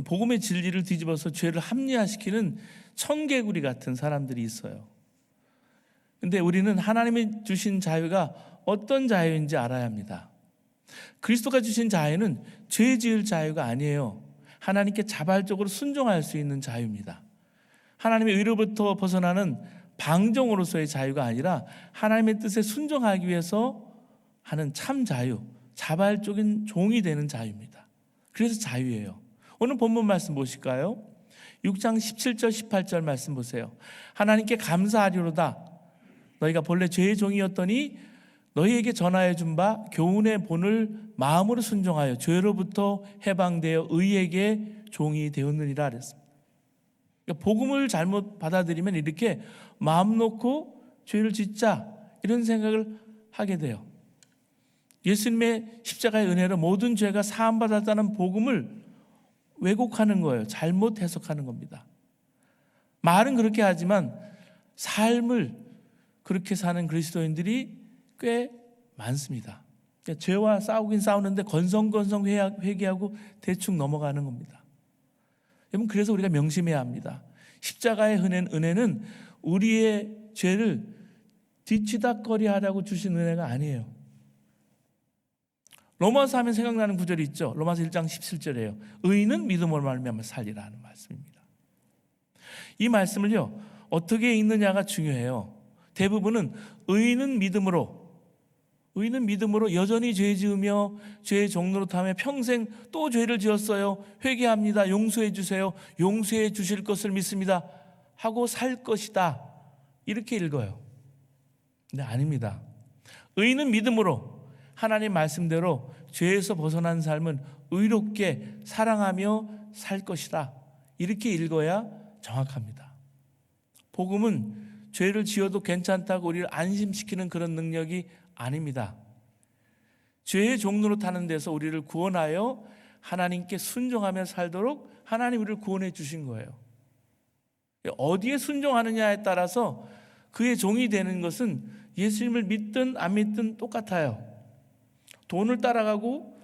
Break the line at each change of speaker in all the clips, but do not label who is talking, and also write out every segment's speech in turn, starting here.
복음의 진리를 뒤집어서 죄를 합리화시키는 청개구리 같은 사람들이 있어요. 근데 우리는 하나님이 주신 자유가 어떤 자유인지 알아야 합니다. 그리스도가 주신 자유는 죄 지을 자유가 아니에요. 하나님께 자발적으로 순종할 수 있는 자유입니다. 하나님의 의로부터 벗어나는 방종으로서의 자유가 아니라 하나님의 뜻에 순종하기 위해서 하는 참 자유, 자발적인 종이 되는 자유입니다. 그래서 자유예요. 오늘 본문 말씀 보실까요? 6장 17절 18절 말씀 보세요. 하나님께 감사하리로다. 너희가 본래 죄의 종이었더니 너희에게 전하여 준 바 교훈의 본을 마음으로 순종하여 죄로부터 해방되어 의에게 종이 되었느니라 그랬습니다. 그러니까 복음을 잘못 받아들이면 이렇게 마음 놓고 죄를 짓자 이런 생각을 하게 돼요. 예수님의 십자가의 은혜로 모든 죄가 사함받았다는 복음을 왜곡하는 거예요. 잘못 해석하는 겁니다. 말은 그렇게 하지만 삶을 그렇게 사는 그리스도인들이 꽤 많습니다. 그러니까 죄와 싸우긴 싸우는데 건성건성 회개하고 대충 넘어가는 겁니다. 여러분, 그래서 우리가 명심해야 합니다. 십자가의 은혜는 우리의 죄를 뒤치다꺼리 하라고 주신 은혜가 아니에요. 로마서 하면 생각나는 구절이 있죠. 로마서 1장 17절이에요. 의인은 믿음으로 말미암아 살리라 하는 말씀입니다. 이 말씀을요, 어떻게 읽느냐가 중요해요. 대부분은 의인은 믿음으로 여전히 죄 지으며 죄의 종로로 타며 평생 또 죄를 지었어요. 회개합니다. 용서해 주세요. 용서해 주실 것을 믿습니다. 하고 살 것이다. 이렇게 읽어요. 근데 아닙니다. 의인은 믿음으로 하나님 말씀대로 죄에서 벗어난 삶은 의롭게 사랑하며 살 것이다. 이렇게 읽어야 정확합니다. 복음은 죄를 지어도 괜찮다고 우리를 안심시키는 그런 능력이 아닙니다. 죄의 종로로 타는 데서 우리를 구원하여 하나님께 순종하며 살도록 하나님 우리를 구원해 주신 거예요. 어디에 순종하느냐에 따라서 그의 종이 되는 것은 예수님을 믿든 안 믿든 똑같아요. 돈을 따라가고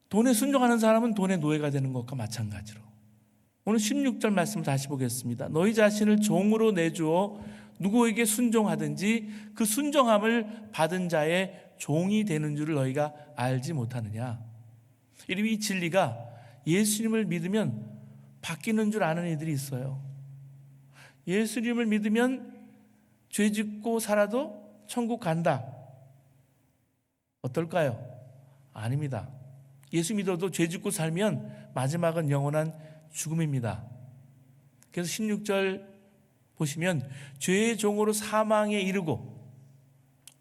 돈에 순종하는 사람은 돈의 노예가 되는 것과 마찬가지로. 오늘 16절 말씀 다시 보겠습니다. 너희 자신을 종으로 내주어 누구에게 순종하든지 그 순종함을 받은 자의 종이 되는 줄을 너희가 알지 못하느냐. 이 진리가 예수님을 믿으면 바뀌는 줄 아는 이들이 있어요. 예수님을 믿으면 죄 짓고 살아도 천국 간다. 어떨까요? 아닙니다. 예수 믿어도 죄 짓고 살면 마지막은 영원한 죽음입니다. 그래서 16절 보시면 죄의 종으로 사망에 이르고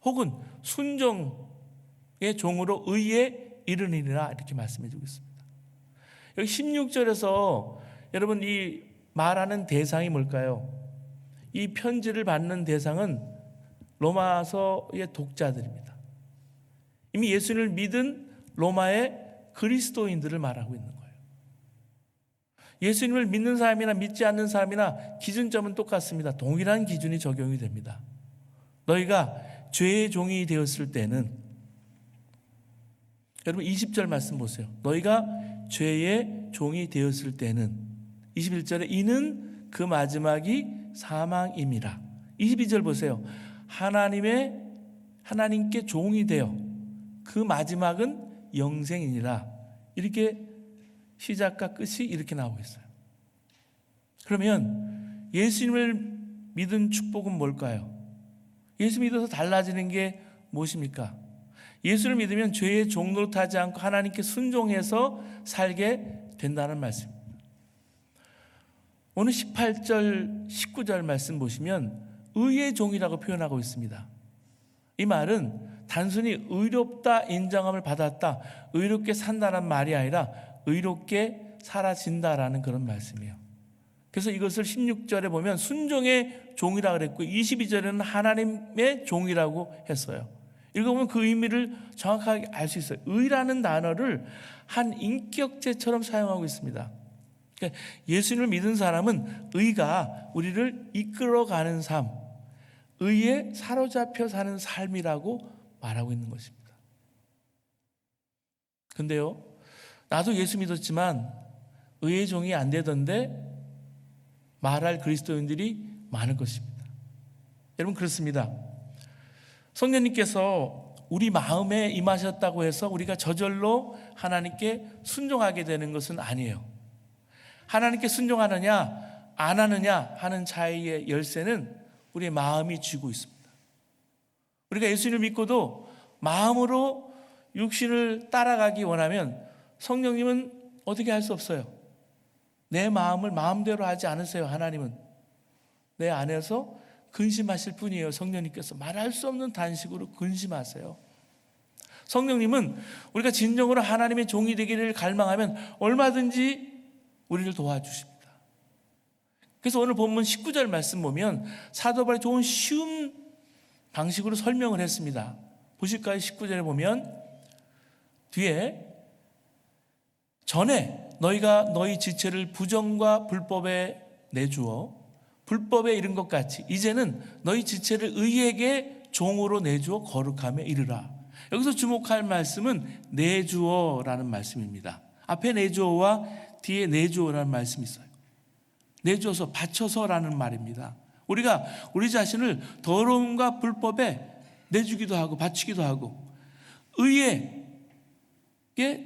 혹은 순종의 종으로 의에 이르니라 이렇게 말씀해 주고 있습니다. 여기 16절에서 여러분 이 말하는 대상이 뭘까요? 이 편지를 받는 대상은 로마서의 독자들입니다. 이미 예수님을 믿은 로마의 그리스도인들을 말하고 있는 거예요. 예수님을 믿는 사람이나 믿지 않는 사람이나 기준점은 똑같습니다. 동일한 기준이 적용이 됩니다. 너희가 죄의 종이 되었을 때는, 여러분 20절 말씀 보세요. 너희가 죄의 종이 되었을 때는, 21절에 이는 그 마지막이 사망임이라. 22절 보세요. 하나님께 종이 되어 그 마지막은 영생이니라. 이렇게 시작과 끝이 이렇게 나오고 있어요. 그러면 예수님을 믿은 축복은 뭘까요? 예수 믿어서 달라지는 게 무엇입니까? 예수를 믿으면 죄의 종로로 타지 않고 하나님께 순종해서 살게 된다는 말씀입니다. 오늘 18절, 19절 말씀 보시면 의의 종이라고 표현하고 있습니다. 이 말은 단순히 의롭다 인정함을 받았다, 의롭게 산다는 말이 아니라 의롭게 사라진다라는 그런 말씀이에요. 그래서 이것을 16절에 보면 순종의 종이라고 그랬고 22절에는 하나님의 종이라고 했어요. 읽어보면 그 의미를 정확하게 알 수 있어요. 의라는 단어를 한 인격체처럼 사용하고 있습니다. 그러니까 예수님을 믿은 사람은 의가 우리를 이끌어가는 삶, 의에 사로잡혀 사는 삶이라고 말하고 있는 것입니다. 근데요, 나도 예수 믿었지만 의의 종이 안 되던데 말할 그리스도인들이 많을 것입니다. 여러분, 그렇습니다. 성령님께서 우리 마음에 임하셨다고 해서 우리가 저절로 하나님께 순종하게 되는 것은 아니에요. 하나님께 순종하느냐 안 하느냐 하는 차이의 열쇠는 우리의 마음이 쥐고 있습니다. 우리가 예수님을 믿고도 마음으로 육신을 따라가기 원하면 성령님은 어떻게 할 수 없어요. 내 마음을 마음대로 하지 않으세요. 하나님은 내 안에서 근심하실 뿐이에요. 성령님께서 말할 수 없는 단식으로 근심하세요. 성령님은 우리가 진정으로 하나님의 종이 되기를 갈망하면 얼마든지 우리를 도와주십니다. 그래서 오늘 본문 19절 말씀 보면 사도 바울이 좋은 쉬운 방식으로 설명을 했습니다. 보실까요? 19절에 보면 뒤에 전에 너희가 너희 지체를 부정과 불법에 내주어 불법에 이른 것 같이 이제는 너희 지체를 의에게 종으로 내주어 거룩함에 이르라. 여기서 주목할 말씀은 내주어라는 말씀입니다. 앞에 내주어와 뒤에 내주어라는 말씀이 있어요. 내주어서 바쳐서라는 말입니다. 우리가 우리 자신을 더러움과 불법에 내주기도 하고 바치기도 하고 의에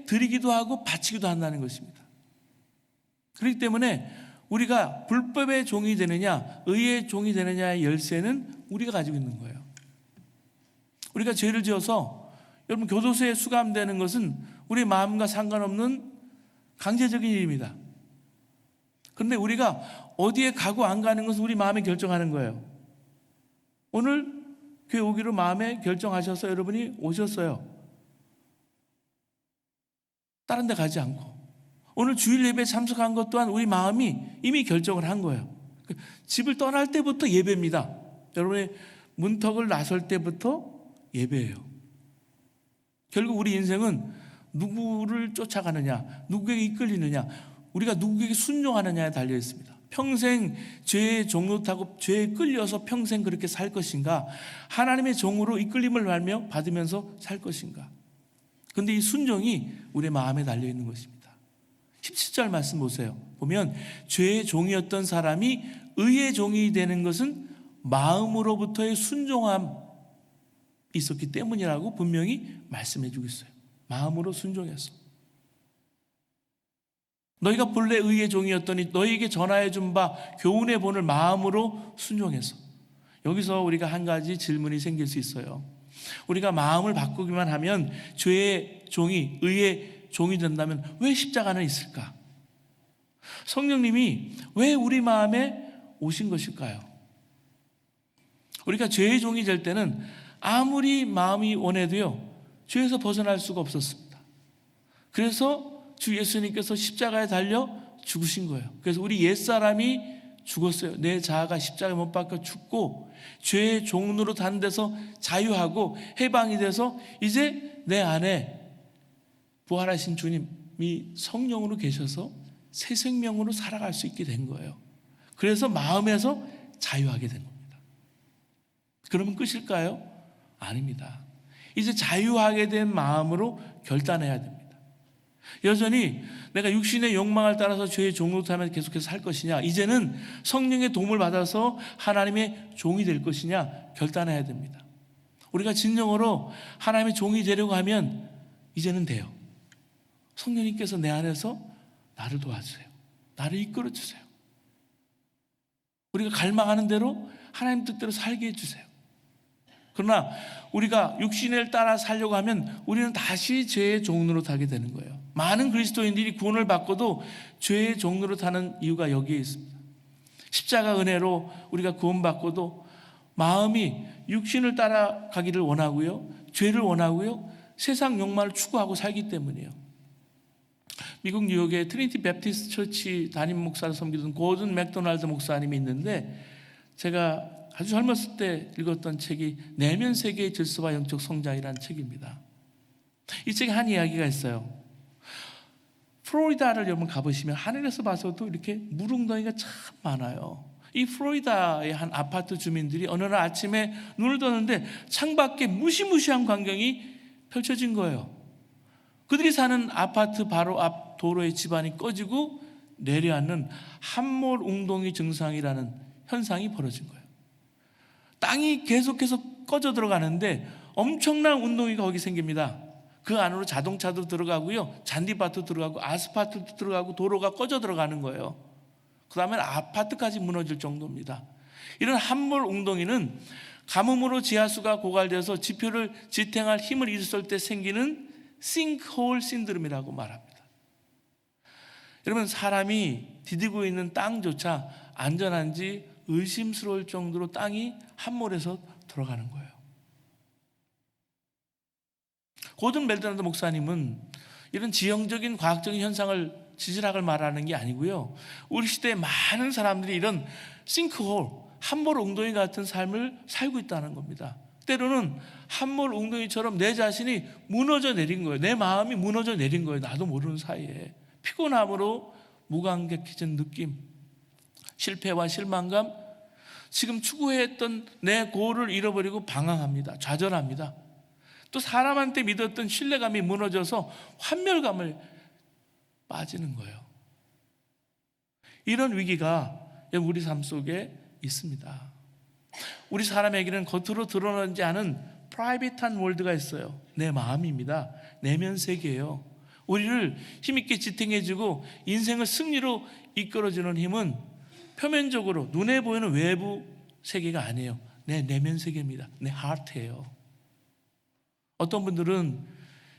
드리기도 하고 바치기도 한다는 것입니다. 그렇기 때문에 우리가 불법의 종이 되느냐 의의 종이 되느냐의 열쇠는 우리가 가지고 있는 거예요. 우리가 죄를 지어서 여러분 교도소에 수감되는 것은 우리 마음과 상관없는 강제적인 일입니다. 그런데 우리가 어디에 가고 안 가는 것은 우리 마음에 결정하는 거예요. 오늘 교회 오기로 마음에 결정하셔서 여러분이 오셨어요. 다른 데 가지 않고 오늘 주일 예배에 참석한 것 또한 우리 마음이 이미 결정을 한 거예요. 집을 떠날 때부터 예배입니다. 여러분의 문턱을 나설 때부터 예배예요. 결국 우리 인생은 누구를 쫓아가느냐 누구에게 이끌리느냐 우리가 누구에게 순종하느냐에 달려 있습니다. 평생 죄의 종로 타고 죄에 끌려서 평생 그렇게 살 것인가 하나님의 종으로 이끌림을 받으면서 살 것인가. 그런데 이 순종이 우리의 마음에 달려 있는 것입니다. 17절 말씀 보세요. 보면 죄의 종이었던 사람이 의의 종이 되는 것은 마음으로부터의 순종함이 있었기 때문이라고 분명히 말씀해 주고 있어요. 마음으로 순종해서 너희가 본래 의의 종이었더니 너희에게 전하여 준 바 교훈의 본을 마음으로 순종해서. 여기서 우리가 한 가지 질문이 생길 수 있어요. 우리가 마음을 바꾸기만 하면 죄의 종이 의의 종이 된다면 왜 십자가는 있을까? 성령님이 왜 우리 마음에 오신 것일까요? 우리가 죄의 종이 될 때는 아무리 마음이 원해도요 죄에서 벗어날 수가 없었습니다. 그래서 주 예수님께서 십자가에 달려 죽으신 거예요. 그래서 우리 옛사람이 죽었어요. 내 자아가 십자가에 못 박혀 죽고 죄의 종로로 단 데서 자유하고 해방이 돼서 이제 내 안에 부활하신 주님이 성령으로 계셔서 새 생명으로 살아갈 수 있게 된 거예요. 그래서 마음에서 자유하게 된 겁니다. 그러면 끝일까요? 아닙니다. 이제 자유하게 된 마음으로 결단해야 됩니다. 여전히 내가 육신의 욕망을 따라서 죄의 종으로 타면 계속해서 살 것이냐 이제는 성령의 도움을 받아서 하나님의 종이 될 것이냐 결단해야 됩니다. 우리가 진정으로 하나님의 종이 되려고 하면 이제는 돼요. 성령님께서 내 안에서 나를 도와주세요. 나를 이끌어 주세요. 우리가 갈망하는 대로 하나님 뜻대로 살게 해주세요. 그러나 우리가 육신을 따라 살려고 하면 우리는 다시 죄의 종로로 타게 되는 거예요. 많은 그리스도인들이 구원을 받고도 죄의 종로로 타는 이유가 여기에 있습니다. 십자가 은혜로 우리가 구원받고도 마음이 육신을 따라가기를 원하고요, 죄를 원하고요, 세상 욕망을 추구하고 살기 때문이에요. 미국 뉴욕의 트리니티 베프티스트 처치 담임 목사를 섬기던 고든 맥도날드 목사님이 있는데 제가 아주 젊었을 때 읽었던 책이 내면 세계의 질서와 영적 성장이라는 책입니다. 이 책에 한 이야기가 있어요. 플로리다를 여러분 가보시면 하늘에서 봐서도 이렇게 물웅덩이가 참 많아요. 이 플로리다의 한 아파트 주민들이 어느 날 아침에 눈을 떴는데 창밖에 무시무시한 광경이 펼쳐진 거예요. 그들이 사는 아파트 바로 앞 도로의 집안이 꺼지고 내려앉는 함몰 웅덩이 증상이라는 현상이 벌어진 거예요. 땅이 계속해서 꺼져 들어가는데 엄청난 운동이가 거기 생깁니다. 그 안으로 자동차도 들어가고요, 잔디밭도 들어가고 아스팔트도 들어가고 도로가 꺼져 들어가는 거예요. 그 다음에 아파트까지 무너질 정도입니다. 이런 함몰 웅덩이는 가뭄으로 지하수가 고갈되어서 지표를 지탱할 힘을 잃었을 때 생기는 싱크홀 신드롬이라고 말합니다. 여러분, 사람이 디디고 있는 땅조차 안전한지 의심스러울 정도로 땅이 함몰해서 들어가는 거예요. 고든 멜도나도 목사님은 이런 지형적인 과학적인 현상을 지질학을 말하는 게 아니고요, 우리 시대에 많은 사람들이 이런 싱크홀, 함몰 웅덩이 같은 삶을 살고 있다는 겁니다. 때로는 함몰 웅덩이처럼 내 자신이 무너져 내린 거예요. 내 마음이 무너져 내린 거예요. 나도 모르는 사이에. 피곤함으로 무감격해진 느낌, 실패와 실망감, 지금 추구했던 내 고를 잃어버리고 방황합니다. 좌절합니다. 또 사람한테 믿었던 신뢰감이 무너져서 환멸감을 빠지는 거예요. 이런 위기가 우리 삶 속에 있습니다. 우리 사람에게는 겉으로 드러나지 않은 프라이빗한 월드가 있어요. 내 마음입니다. 내면 세계예요. 우리를 힘있게 지탱해주고 인생을 승리로 이끌어주는 힘은 표면적으로 눈에 보이는 외부 세계가 아니에요. 내 내면 세계입니다. 내 하트예요. 어떤 분들은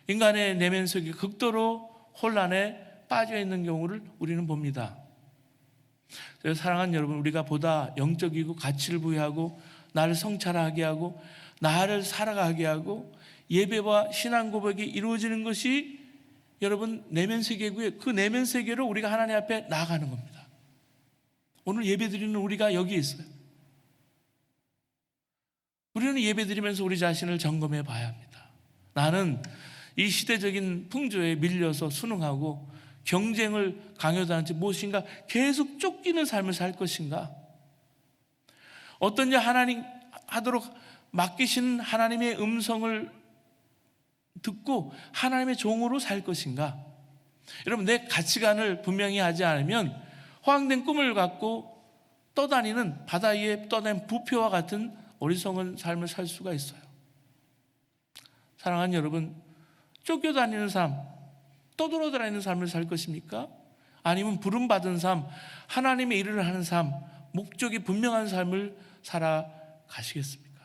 인간의 내면 세계 극도로 혼란에 빠져 있는 경우를 우리는 봅니다. 사랑하는 여러분, 우리가 보다 영적이고 가치를 부여하고 나를 성찰하게 하고 나를 살아가게 하고 예배와 신앙 고백이 이루어지는 것이 여러분 내면 세계고요. 그 내면 세계로 우리가 하나님 앞에 나아가는 겁니다. 오늘 예배 드리는 우리가 여기 있어요. 우리는 예배 드리면서 우리 자신을 점검해 봐야 합니다. 나는 이 시대적인 풍조에 밀려서 순응하고 경쟁을 강요하는 무엇인가 계속 쫓기는 삶을 살 것인가? 어떤 일 하나님 하도록 맡기신 하나님의 음성을 듣고 하나님의 종으로 살 것인가? 여러분, 내 가치관을 분명히 하지 않으면 허황된 꿈을 갖고 떠다니는 바다 위에 떠다니는 부표와 같은 어리석은 삶을 살 수가 있어요. 사랑하는 여러분, 쫓겨다니는 삶, 떠돌아다니는 삶을 살 것입니까? 아니면 부름받은 삶, 하나님의 일을 하는 삶, 목적이 분명한 삶을 살아가시겠습니까?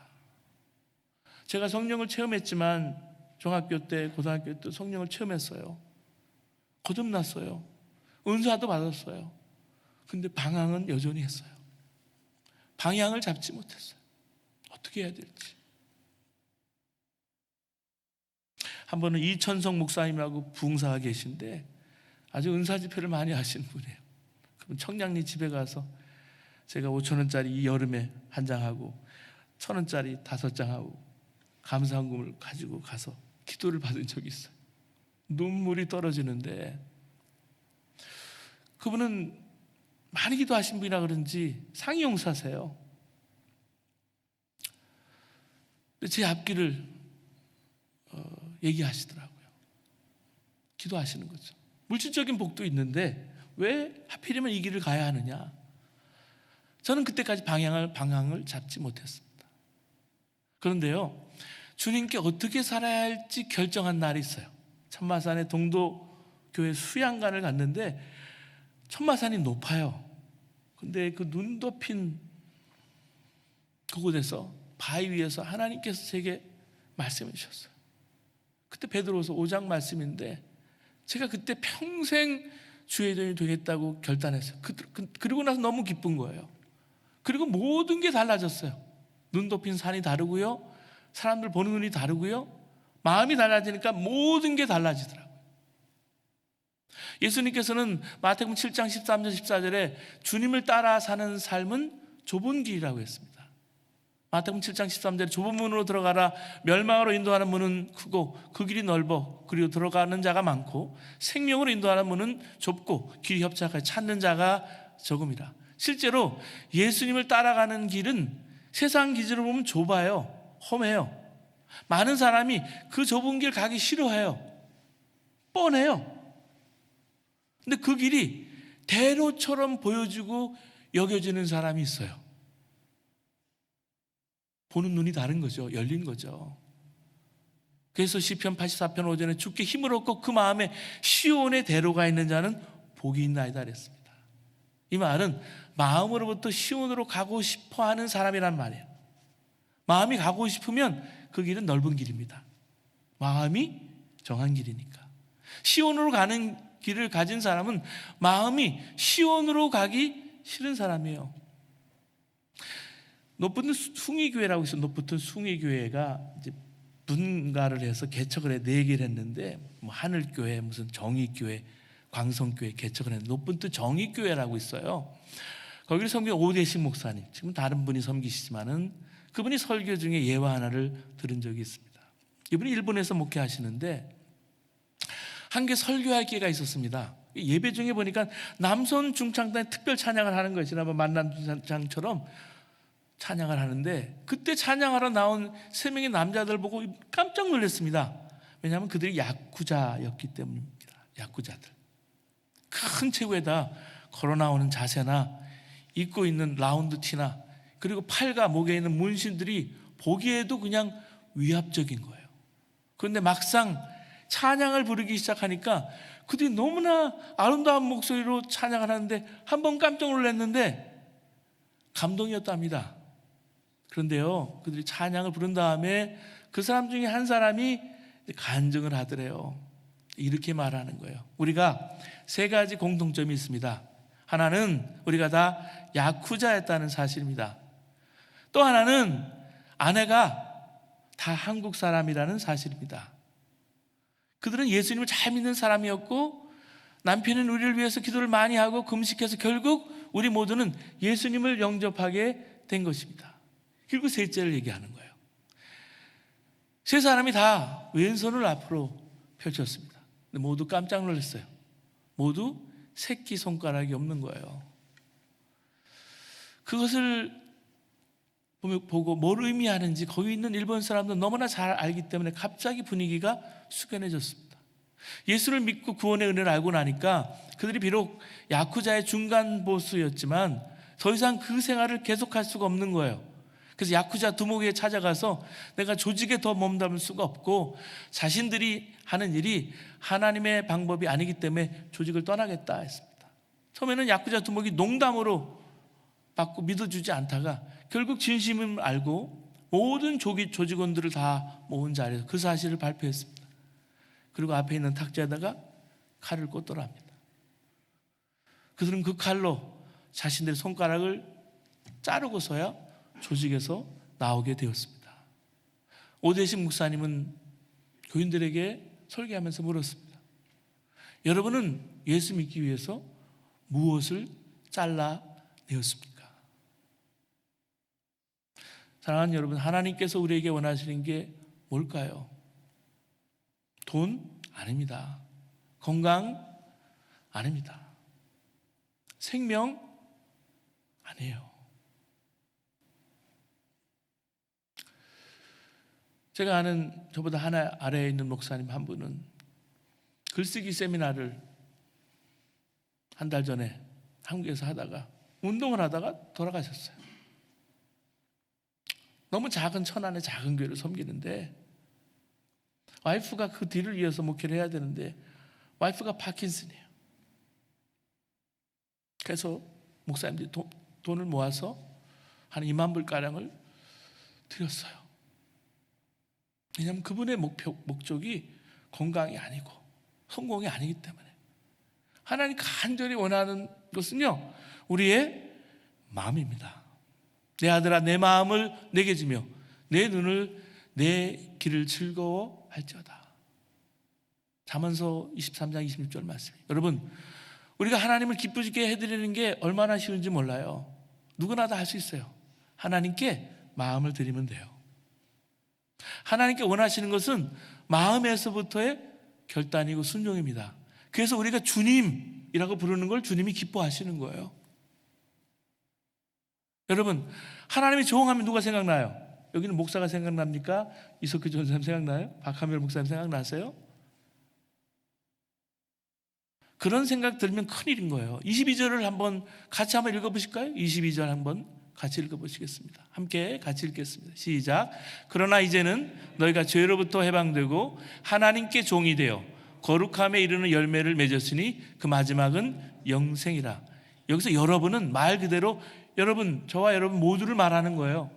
제가 성령을 체험했지만 중학교 때, 고등학교 때 성령을 체험했어요. 거듭났어요. 은사도 받았어요. 근데 방황은 여전히 했어요. 방향을 잡지 못했어요. 어떻게 해야 될지. 한 번은 이천성 목사님이라고 부흥사가 계신데 아주 은사 집회를 많이 하시는 분이에요. 그분 청량리 집에 가서 제가 5,000원짜리 이 여름에 한 장하고 1,000원짜리 5장하고 감사헌금을 가지고 가서 기도를 받은 적이 있어요. 눈물이 떨어지는데 그분은 많이 기도하신 분이라 그런지 상위 용사세요. 제 앞길을 얘기하시더라고요. 기도하시는 거죠. 물질적인 복도 있는데 왜 하필이면 이 길을 가야 하느냐? 저는 그때까지 방향을 잡지 못했습니다. 그런데요, 주님께 어떻게 살아야 할지 결정한 날이 있어요. 천마산의 동도교회 수양관을 갔는데 천마산이 높아요. 근데 그 눈 덮인 그곳에서 바위 위에서 하나님께서 제게 말씀해 주셨어요. 그때 베드로서 5장 말씀인데 제가 그때 평생 주의 종이 되겠다고 결단했어요. 그리고 나서 너무 기쁜 거예요. 그리고 모든 게 달라졌어요. 눈 덮인 산이 다르고요, 사람들 보는 눈이 다르고요, 마음이 달라지니까 모든 게 달라지더라고요. 예수님께서는 마태복음 7장 13절 14절에 주님을 따라 사는 삶은 좁은 길이라고 했습니다. 마태복음 7장 13절에 좁은 문으로 들어가라. 멸망으로 인도하는 문은 크고 그 길이 넓어 그리고 들어가는 자가 많고 생명으로 인도하는 문은 좁고 길이 협착하여 찾는 자가 적음이라. 실제로 예수님을 따라가는 길은 세상 기준으로 보면 좁아요. 험해요. 많은 사람이 그 좁은 길 가기 싫어해요. 뻔해요. 근데 그 길이 대로처럼 보여지고 여겨지는 사람이 있어요. 보는 눈이 다른 거죠. 열린 거죠. 그래서 시편 84편 5절에 주께 힘을 얻고 그 마음에 시온의 대로가 있는 자는 복이 있나이다 그랬습니다. 이 말은 마음으로부터 시온으로 가고 싶어하는 사람이란 말이에요. 마음이 가고 싶으면 그 길은 넓은 길입니다. 마음이 정한 길이니까. 시온으로 가는 길을 가진 사람은 마음이 시온으로 가기 싫은 사람이에요. 높붙은 숭의교회라고 있어요. 높붙은 숭의교회가 이제 분가를 해서 개척을 해 4개를 했는데 뭐 하늘교회, 무슨 정의교회, 광성교회 개척을 했는데 높붙은 정의교회라고 있어요. 거기를 섬긴 오대식 목사님, 지금 다른 분이 섬기시지만은 그분이 설교 중에 예화 하나를 들은 적이 있습니다. 이분이 일본에서 목회하시는데 한 개 설교할 기회가 있었습니다. 예배 중에 보니까 남선 중창단에 특별 찬양을 하는 거예요. 지난번 만남장처럼 찬양을 하는데 그때 찬양하러 나온 3명의 남자들 보고 깜짝 놀랐습니다. 왜냐하면 그들이 야쿠자였기 때문입니다. 야쿠자들. 큰 체구에다 걸어 나오는 자세나 입고 있는 라운드 티나 그리고 팔과 목에 있는 문신들이 보기에도 그냥 위압적인 거예요. 그런데 막상 찬양을 부르기 시작하니까 그들이 너무나 아름다운 목소리로 찬양을 하는데 한 번 깜짝 놀랐는데 감동이었답니다. 그런데요, 그들이 찬양을 부른 다음에 그 사람 중에 한 사람이 간증을 하더래요. 이렇게 말하는 거예요. 우리가 3가지 공통점이 있습니다. 하나는 우리가 다 야쿠자였다는 사실입니다. 또 하나는 아내가 다 한국 사람이라는 사실입니다. 그들은 예수님을 잘 믿는 사람이었고 남편은 우리를 위해서 기도를 많이 하고 금식해서 결국 우리 모두는 예수님을 영접하게 된 것입니다. 그리고 셋째를 얘기하는 거예요. 3사람이 다 왼손을 앞으로 펼쳤습니다. 근데 모두 깜짝 놀랐어요. 모두 새끼손가락이 없는 거예요. 그것을 보고 뭘 의미하는지 거기 있는 일본 사람들은 너무나 잘 알기 때문에 갑자기 분위기가 숙연해졌습니다. 예수를 믿고 구원의 은혜를 알고 나니까 그들이 비록 야쿠자의 중간 보스였지만 더 이상 그 생활을 계속할 수가 없는 거예요. 그래서 야쿠자 두목에 찾아가서 내가 조직에 더 몸담을 수가 없고 자신들이 하는 일이 하나님의 방법이 아니기 때문에 조직을 떠나겠다 했습니다. 처음에는 야쿠자 두목이 농담으로 받고 믿어주지 않다가 결국 진심을 알고 모든 조직원들을 다 모은 자리에서 그 사실을 발표했습니다. 그리고 앞에 있는 탁자에다가 칼을 꽂더라 합니다. 그들은 그 칼로 자신들의 손가락을 자르고서야 조직에서 나오게 되었습니다. 오대식 목사님은 교인들에게 설교하면서 물었습니다. 여러분은 예수 믿기 위해서 무엇을 잘라내었습니까? 사랑하는 여러분, 하나님께서 우리에게 원하시는 게 뭘까요? 돈? 아닙니다. 건강? 아닙니다. 생명? 아니에요. 제가 아는 저보다 하나 아래에 있는 목사님 한 분은 글쓰기 세미나를 한 달 전에 한국에서 하다가 운동을 하다가 돌아가셨어요. 너무 작은 천안의 작은 교회를 섬기는데 와이프가 그 뒤를 이어서 목회를 해야 되는데 와이프가 파킨슨이에요. 그래서 목사님들이 돈을 모아서 한 2만 불가량을 드렸어요. 왜냐하면 그분의 목적이 건강이 아니고 성공이 아니기 때문에. 하나님 간절히 원하는 것은요, 우리의 마음입니다. 내 아들아 내 마음을 내게 주며 내 눈을 내 길을 즐거워할지어다. 잠언서 23장 26절 말씀이에요. 여러분, 우리가 하나님을 기쁘게 해드리는 게 얼마나 쉬운지 몰라요. 누구나 다 할 수 있어요. 하나님께 마음을 드리면 돼요. 하나님께 원하시는 것은 마음에서부터의 결단이고 순종입니다. 그래서 우리가 주님이라고 부르는 걸 주님이 기뻐하시는 거예요. 여러분, 하나님이 조용하면 누가 생각나요? 여기는 목사가 생각납니까? 이석규 전사님 생각나요? 박하멜 목사님 생각나세요? 그런 생각 들면 큰일인 거예요. 22절을 같이 한번 읽어보실까요? 22절 한번 같이 읽어보시겠습니다. 함께 같이 읽겠습니다. 시작. 그러나 이제는 너희가 죄로부터 해방되고 하나님께 종이 되어 거룩함에 이르는 열매를 맺었으니 그 마지막은 영생이라. 여기서 여러분은 말 그대로 여러분, 저와 여러분 모두를 말하는 거예요.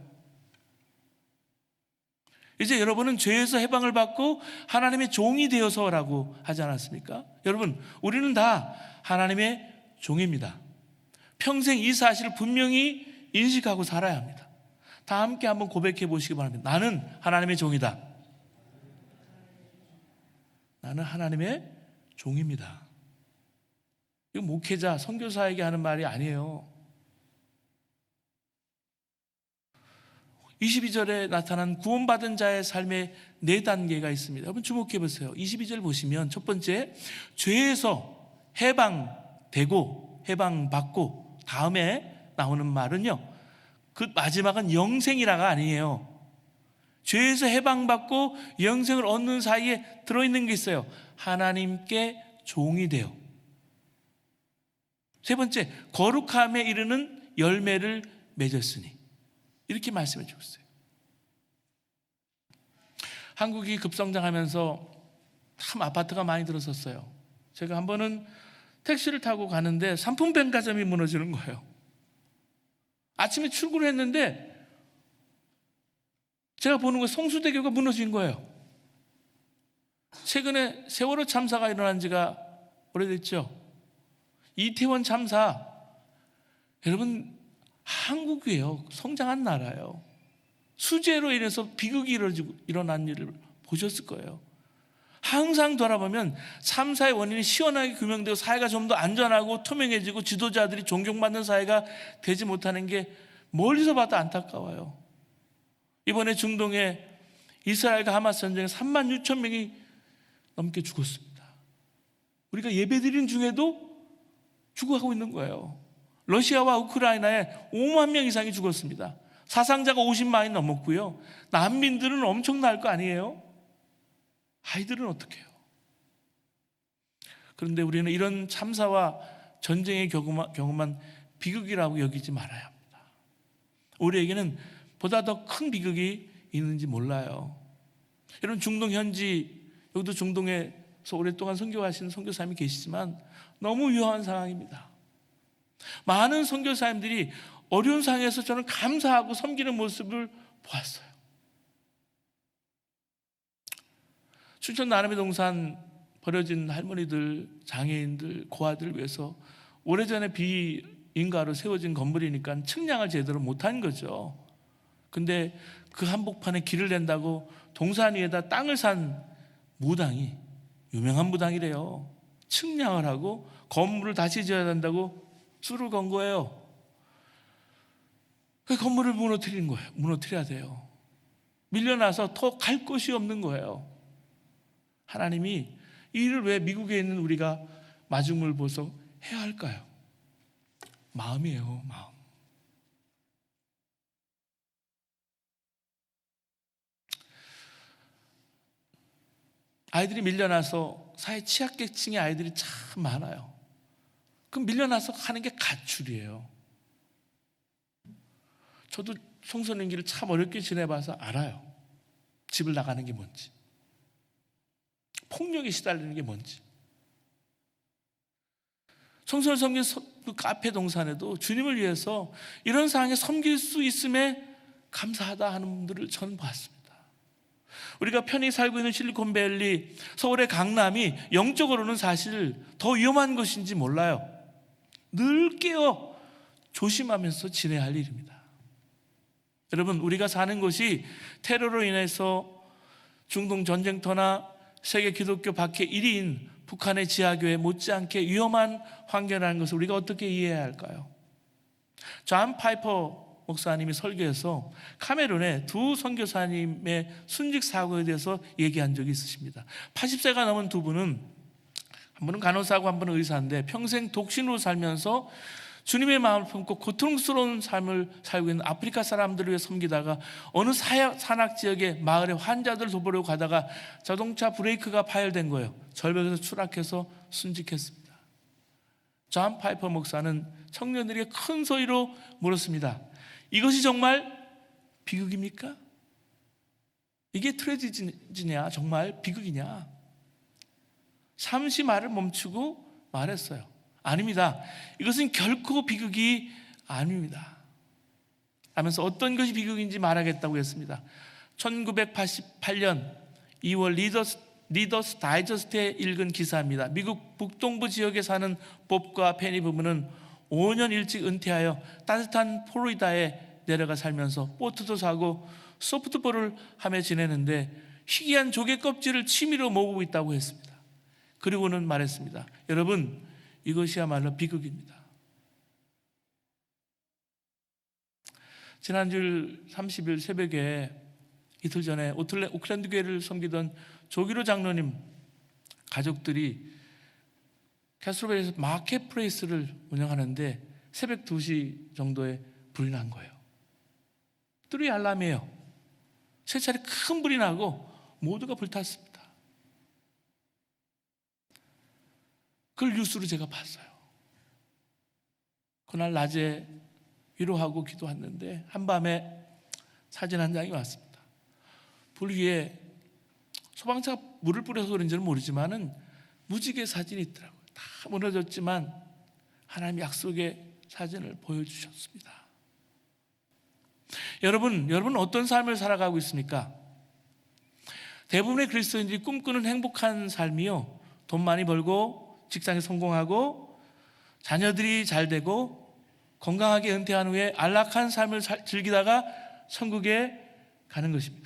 이제 여러분은 죄에서 해방을 받고 하나님의 종이 되어서라고 하지 않았습니까? 여러분, 우리는 다 하나님의 종입니다. 평생 이 사실을 분명히 인식하고 살아야 합니다. 다 함께 한번 고백해 보시기 바랍니다. 나는 하나님의 종이다. 나는 하나님의 종입니다. 이거 목회자, 선교사에게 하는 말이 아니에요. 22절에 나타난 구원받은 자의 삶의 4단계가 있습니다. 여러분 주목해 보세요. 22절 보시면 첫 번째, 죄에서 해방되고 해방받고 다음에 나오는 말은요, 그 마지막은 영생이라가 아니에요. 죄에서 해방받고 영생을 얻는 사이에 들어있는 게 있어요. 하나님께 종이 되어. 세 번째, 거룩함에 이르는 열매를 맺었으니. 이렇게 말씀해 주고 있어요. 한국이 급성장하면서 참 아파트가 많이 들었었어요. 제가 한 번은 택시를 타고 가는데 삼풍백화점이 무너지는 거예요. 아침에 출근을 했는데 제가 보는 거 성수대교가 무너진 거예요. 최근에 세월호 참사가 일어난 지가 오래됐죠. 이태원 참사, 여러분 한국이에요. 성장한 나라예요. 수재로 인해서 비극이 일어난 일을 보셨을 거예요. 항상 돌아보면 참사의 원인이 시원하게 규명되고 사회가 좀 더 안전하고 투명해지고 지도자들이 존경받는 사회가 되지 못하는 게 멀리서 봐도 안타까워요. 이번에 중동에 이스라엘과 하마스 전쟁에 3만 6천 명이 넘게 죽었습니다. 우리가 예배드린 중에도 죽어가고 있는 거예요. 러시아와 우크라이나에 5만 명 이상이 죽었습니다. 사상자가 50만이 넘었고요. 난민들은 엄청날 거 아니에요? 아이들은 어떻게 해요? 그런데 우리는 이런 참사와 전쟁의 경험한 비극이라고 여기지 말아야 합니다. 우리에게는 보다 더 큰 비극이 있는지 몰라요. 여러분 중동 현지, 여기도 중동에서 오랫동안 선교하시는 선교사님이 계시지만 너무 위험한 상황입니다. 많은 선교사님들이 어려운 상황에서 저는 감사하고 섬기는 모습을 보았어요. 춘천 나눔의 동산 버려진 할머니들, 장애인들, 고아들을 위해서 오래전에 비인가로 세워진 건물이니까 측량을 제대로 못한 거죠. 근데 그 한복판에 길을 낸다고 동산 위에다 땅을 산 무당이, 유명한 무당이래요. 측량을 하고 건물을 다시 지어야 된다고 줄을 건 거예요. 그 건물을 무너뜨린 거예요. 무너뜨려야 돼요. 밀려나서 더 갈 곳이 없는 거예요. 하나님이 이 일을 왜 미국에 있는 우리가 마중물 보석 해야 할까요? 마음이에요, 마음. 아이들이 밀려나서 사회 취약계층의 아이들이 참 많아요. 그럼 밀려나서 하는 게 가출이에요. 저도 청소년기를 참 어렵게 지내봐서 알아요. 집을 나가는 게 뭔지, 폭력에 시달리는 게 뭔지. 청소년 섬긴 그 카페 동산에도 주님을 위해서 이런 상황에 섬길 수 있음에 감사하다 하는 분들을 저는 봤습니다. 우리가 편히 살고 있는 실리콘밸리, 서울의 강남이 영적으로는 사실 더 위험한 것인지 몰라요. 늘 깨어 조심하면서 지내야 할 일입니다. 여러분, 우리가 사는 곳이 테러로 인해서 중동 전쟁터나 세계 기독교 박해 1위인 북한의 지하교회 못지않게 위험한 환경이라는 것을 우리가 어떻게 이해해야 할까요? 존 파이퍼 목사님이 설교에서 카메룬의 두 선교사님의 순직 사고에 대해서 얘기한 적이 있으십니다. 80세가 넘은 두 분은, 한 분은 간호사고 한 분은 의사인데 평생 독신으로 살면서 주님의 마음을 품고 고통스러운 삶을 살고 있는 아프리카 사람들을 위해 섬기다가 어느 산악 지역의 마을에 환자들을 돌보려고 가다가 자동차 브레이크가 파열된 거예요. 절벽에서 추락해서 순직했습니다. 존 파이퍼 목사는 청년들에게 큰 소리로 물었습니다. 이것이 정말 비극입니까? 이게 트레지디냐? 정말 비극이냐? 잠시 말을 멈추고 말했어요. 아닙니다. 이것은 결코 비극이 아닙니다. 하면서 어떤 것이 비극인지 말하겠다고 했습니다. 1988년 2월 리더스 다이저스트에 읽은 기사입니다. 미국 북동부 지역에 사는 법과 페니 부부는 5년 일찍 은퇴하여 따뜻한 플로리다에 내려가 살면서 보트도 사고 소프트볼을 하며 지내는데 희귀한 조개 껍질을 취미로 먹고 있다고 했습니다. 그리고는 말했습니다. 여러분, 이것이야말로 비극입니다. 지난주 30일 새벽에 이틀 전에 오클랜드 교회를 섬기던 조기로 장로님 가족들이 캐스로벨에서 마켓플레이스를 운영하는데 새벽 2시 정도에 불이 난 거예요. 뚜리 알람이에요. 세 차례 큰 불이 나고 모두가 불탔습니다. 그걸 뉴스로 제가 봤어요. 그날 낮에 위로하고 기도했는데 한밤에 사진 한 장이 왔습니다. 불 위에 소방차가 물을 뿌려서 그런지는 모르지만은 무지개 사진이 있더라고요. 다 무너졌지만 하나님 약속의 사진을 보여주셨습니다. 여러분 어떤 삶을 살아가고 있습니까? 대부분의 그리스도인들이 꿈꾸는 행복한 삶이요, 돈 많이 벌고 직장에 성공하고 자녀들이 잘 되고 건강하게 은퇴한 후에 안락한 삶을 즐기다가 천국에 가는 것입니다.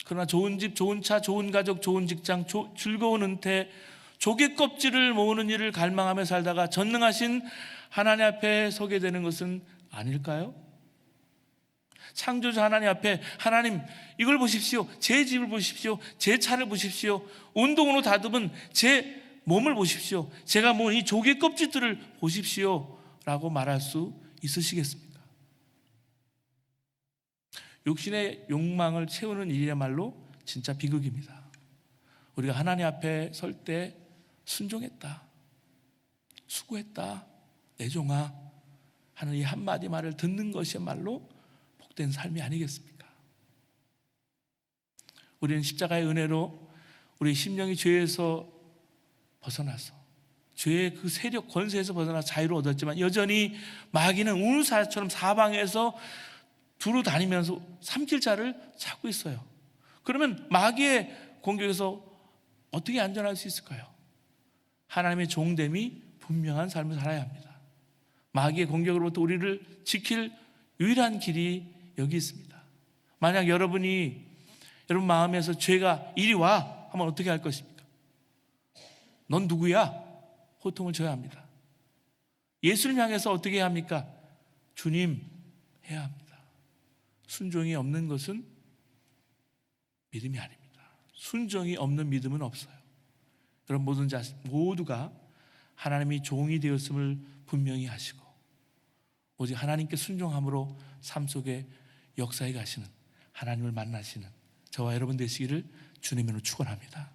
그러나 좋은 집, 좋은 차, 좋은 가족, 좋은 직장, 즐거운 은퇴, 조개 껍질을 모으는 일을 갈망하며 살다가 전능하신 하나님 앞에 서게 되는 것은 아닐까요? 창조주 하나님 앞에, 하나님 이걸 보십시오, 제 집을 보십시오, 제 차를 보십시오, 운동으로 다듬은 제 몸을 보십시오, 제가 모은 이 조개 껍질들을 보십시오 라고 말할 수 있으시겠습니까? 육신의 욕망을 채우는 일이야말로 진짜 비극입니다. 우리가 하나님 앞에 설 때 순종했다, 수고했다, 내 종아 하는 이 한마디 말을 듣는 것이야말로 복된 삶이 아니겠습니까? 우리는 십자가의 은혜로 우리 심령이 죄에서 벗어나서, 죄의 그 세력 권세에서 벗어나 자유를 얻었지만 여전히 마귀는 우누사처럼 사방에서 두루 다니면서 삼킬 자를 찾고 있어요. 그러면 마귀의 공격에서 어떻게 안전할 수 있을까요? 하나님의 종됨이 분명한 삶을 살아야 합니다. 마귀의 공격으로부터 우리를 지킬 유일한 길이 여기 있습니다. 만약 여러분 마음에서 죄가 이리 와 하면 어떻게 할 것입니까? 넌 누구야? 호통을 쳐야 합니다. 예수를 향해서 어떻게 해야 합니까? 주님 해야 합니다. 순종이 없는 것은 믿음이 아닙니다. 순종이 없는 믿음은 없어요. 여러분 모두가 하나님이 종이 되었음을 분명히 하시고 오직 하나님께 순종함으로 삶 속에 역사해 가시는, 하나님을 만나시는 저와 여러분 되시기를 주님으로 축원합니다.